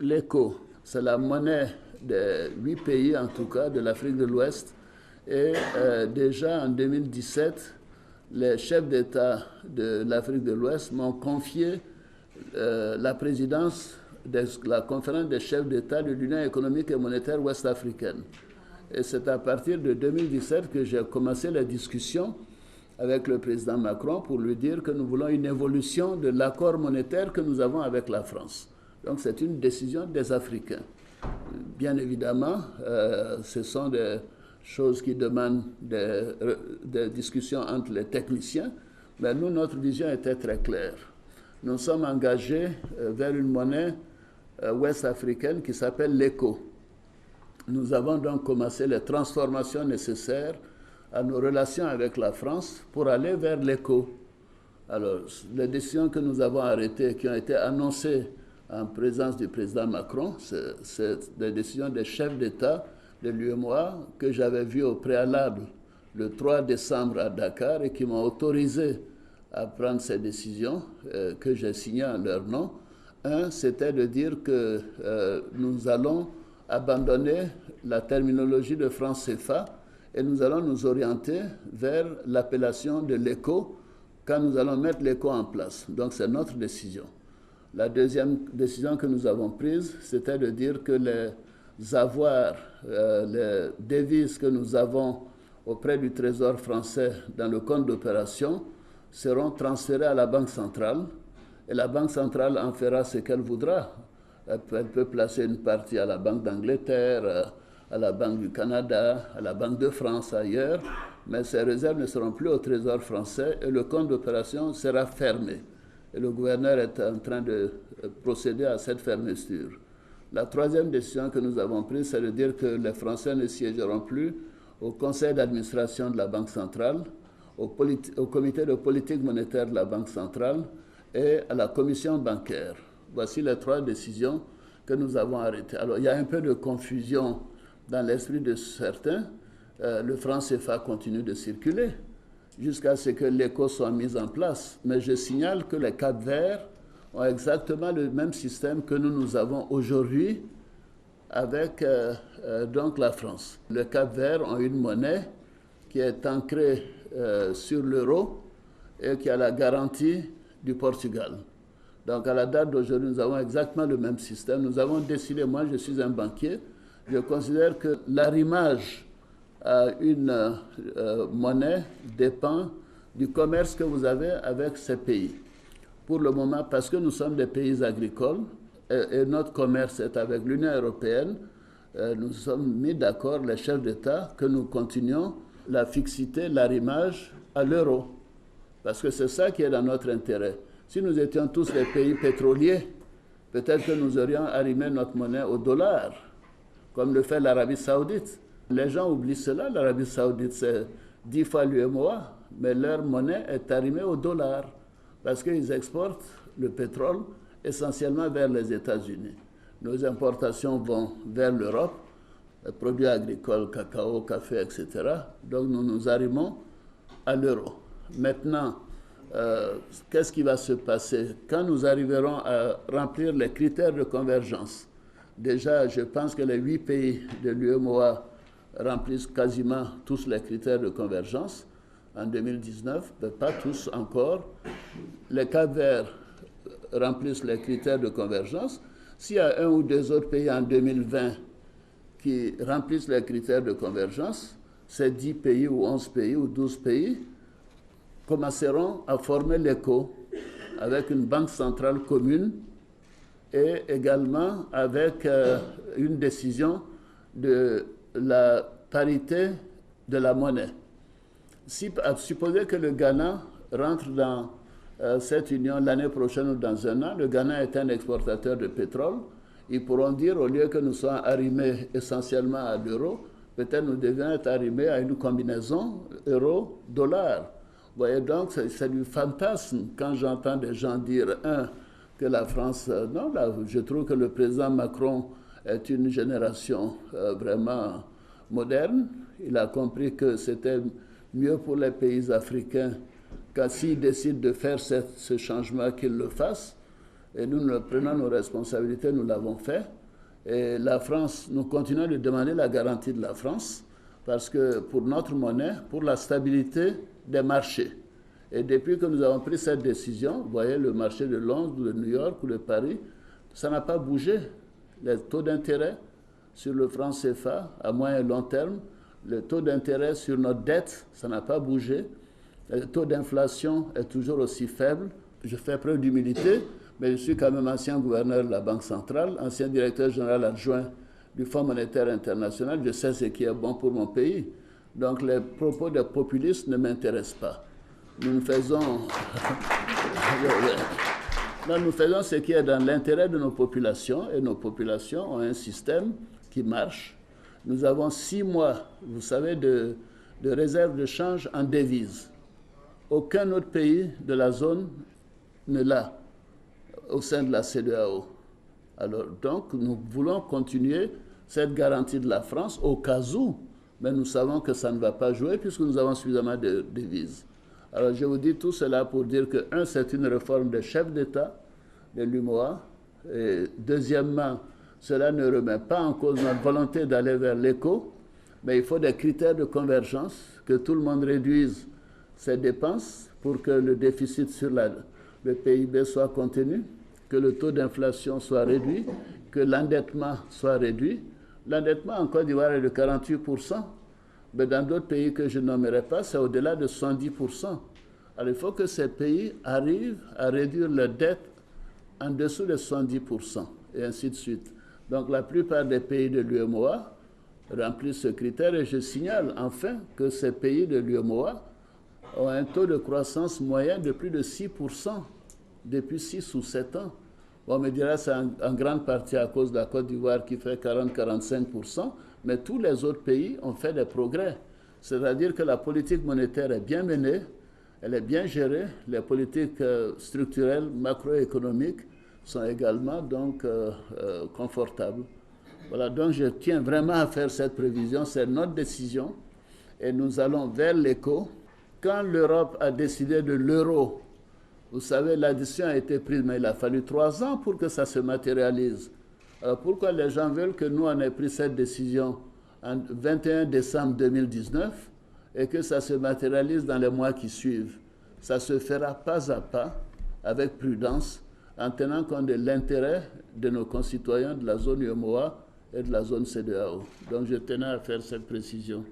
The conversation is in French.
l'ECO, c'est la monnaie des 8 pays, en tout cas, de l'Afrique de l'Ouest. Et déjà en 2017, les chefs d'État de l'Afrique de l'Ouest m'ont confié la présidence de la conférence des chefs d'État de l'Union économique et monétaire ouest-africaine. Et c'est à partir de 2017 que j'ai commencé les discussions avec le président Macron pour lui dire que nous voulons une évolution de l'accord monétaire que nous avons avec la France. Donc c'est une décision des Africains. Bien évidemment, ce sont des choses qui demandent des discussions entre les techniciens, mais nous, notre vision était très claire. Nous sommes engagés vers une monnaie ouest-africaine qui s'appelle l'ECO. Nous avons donc commencé les transformations nécessaires à nos relations avec la France pour aller vers l'ECO. Alors, les décisions que nous avons arrêtées, qui ont été annoncées en présence du président Macron, c'est des décisions des chefs d'État de l'UEMOA que j'avais vues au préalable le 3 décembre à Dakar et qui m'ont autorisé à prendre ces décisions que j'ai signées en leur nom. Un, c'était de dire que nous allons abandonner la terminologie de franc CFA et nous allons nous orienter vers l'appellation de l'ECO quand nous allons mettre l'ECO en place. Donc c'est notre décision. La deuxième décision que nous avons prise, c'était de dire que les avoirs, les devises que nous avons auprès du Trésor français dans le compte d'opération seront transférées à la Banque centrale et la Banque centrale en fera ce qu'elle voudra. Elle peut placer une partie à la Banque d'Angleterre, à la Banque du Canada, à la Banque de France, ailleurs, mais ces réserves ne seront plus au Trésor français et le compte d'opération sera fermé. Et le gouverneur est en train de procéder à cette fermeture. La troisième décision que nous avons prise, c'est de dire que les Français ne siégeront plus au conseil d'administration de la Banque centrale, au comité de politique monétaire de la Banque centrale et à la commission bancaire. Voici les trois décisions que nous avons arrêtées. Alors, il y a un peu de confusion dans l'esprit de certains. Le franc CFA continue de circuler jusqu'à ce que l'ECO soit mis en place. Mais je signale que les Cap-Verts ont exactement le même système que nous avons aujourd'hui avec donc la France. Les Cap-Verts ont une monnaie qui est ancrée sur l'euro et qui a la garantie du Portugal. Donc à la date d'aujourd'hui, nous avons exactement le même système. Nous avons décidé, moi je suis un banquier, je considère que l'arrimage à une monnaie dépend du commerce que vous avez avec ces pays. Pour le moment, parce que nous sommes des pays agricoles et notre commerce est avec l'Union européenne, nous sommes mis d'accord, les chefs d'État, que nous continuons la fixité, l'arrimage à l'euro. Parce que c'est ça qui est dans notre intérêt. Si nous étions tous des pays pétroliers, peut-être que nous aurions arrimé notre monnaie au dollar, comme le fait l'Arabie saoudite. Les gens oublient cela, l'Arabie saoudite c'est 10 fois l'UEMOA, mais leur monnaie est arrimée au dollar, parce qu'ils exportent le pétrole essentiellement vers les États-Unis. Nos importations vont vers l'Europe, les produits agricoles, cacao, café, etc. Donc nous nous arrimons à l'euro. Maintenant, qu'est-ce qui va se passer quand nous arriverons à remplir les critères de convergence? Déjà, je pense que les 8 pays de l'UEMOA remplissent quasiment tous les critères de convergence en 2019, mais pas tous encore. Les Cap-Verts remplissent les critères de convergence. S'il y a un ou deux autres pays en 2020 qui remplissent les critères de convergence, ces 10 pays ou 11 pays ou 12 pays commenceront à former l'ECO avec une banque centrale commune et également avec une décision de la parité de la monnaie. Supposez que le Ghana rentre dans cette union l'année prochaine ou dans un an, le Ghana est un exportateur de pétrole, ils pourront dire, au lieu que nous soyons arrimés essentiellement à l'euro, peut-être nous devions être arrimés à une combinaison euro-dollar. Vous voyez donc, c'est du fantasme quand j'entends des gens dire, que la France... non, là, je trouve que le président Macron est une génération vraiment moderne. Il a compris que c'était mieux pour les pays africains qu'à s'ils décident de faire ce changement, qu'ils le fassent. Et nous prenons nos responsabilités, nous l'avons fait. Et la France, nous continuons de demander la garantie de la France parce que pour notre monnaie, pour la stabilité des marchés. Et depuis que nous avons pris cette décision, vous voyez le marché de Londres, de New York ou de Paris, ça n'a pas bougé. Les taux d'intérêt sur le franc CFA à moyen et long terme, le taux d'intérêt sur notre dette, ça n'a pas bougé. Le taux d'inflation est toujours aussi faible. Je fais preuve d'humilité, mais je suis quand même ancien gouverneur de la Banque centrale, ancien directeur général adjoint du Fonds monétaire international. Je sais ce qui est bon pour mon pays. Donc les propos des populistes ne m'intéressent pas. Nous faisons ce qui est dans l'intérêt de nos populations, et nos populations ont un système qui marche. Nous avons 6 mois, vous savez, de réserve de change en devises. Aucun autre pays de la zone ne l'a au sein de la CEDEAO. Alors, donc, nous voulons continuer cette garantie de la France au cas où, mais nous savons que ça ne va pas jouer puisque nous avons suffisamment de devises. Alors, je vous dis tout cela pour dire que, un, c'est une réforme des chefs d'État de l'UMOA, et deuxièmement, cela ne remet pas en cause notre volonté d'aller vers l'éco, mais il faut des critères de convergence, que tout le monde réduise ses dépenses pour que le déficit sur le PIB soit contenu, que le taux d'inflation soit réduit, que l'endettement soit réduit. L'endettement en Côte d'Ivoire est de 48%, mais dans d'autres pays que je nommerai pas, c'est au-delà de 70%. Alors il faut que ces pays arrivent à réduire leur dette en dessous de 70%, et ainsi de suite. Donc la plupart des pays de l'UMOA remplissent ce critère, et je signale enfin que ces pays de l'UMOA ont un taux de croissance moyen de plus de 6% depuis 6 ou 7 ans. On me dira que c'est en grande partie à cause de la Côte d'Ivoire qui fait 40-45%, mais tous les autres pays ont fait des progrès. C'est-à-dire que la politique monétaire est bien menée, elle est bien gérée, les politiques structurelles, macroéconomiques sont également donc confortables. Voilà, donc je tiens vraiment à faire cette prévision, c'est notre décision, et nous allons vers l'éco. Quand l'Europe a décidé de l'euro, vous savez, la décision a été prise, mais il a fallu 3 ans pour que ça se matérialise. Alors pourquoi les gens veulent que nous, on ait pris cette décision en 21 décembre 2019 et que ça se matérialise dans les mois qui suivent? Ça se fera pas à pas, avec prudence, en tenant compte de l'intérêt de nos concitoyens de la zone UMOA et de la zone CEDEAO. Donc je tenais à faire cette précision.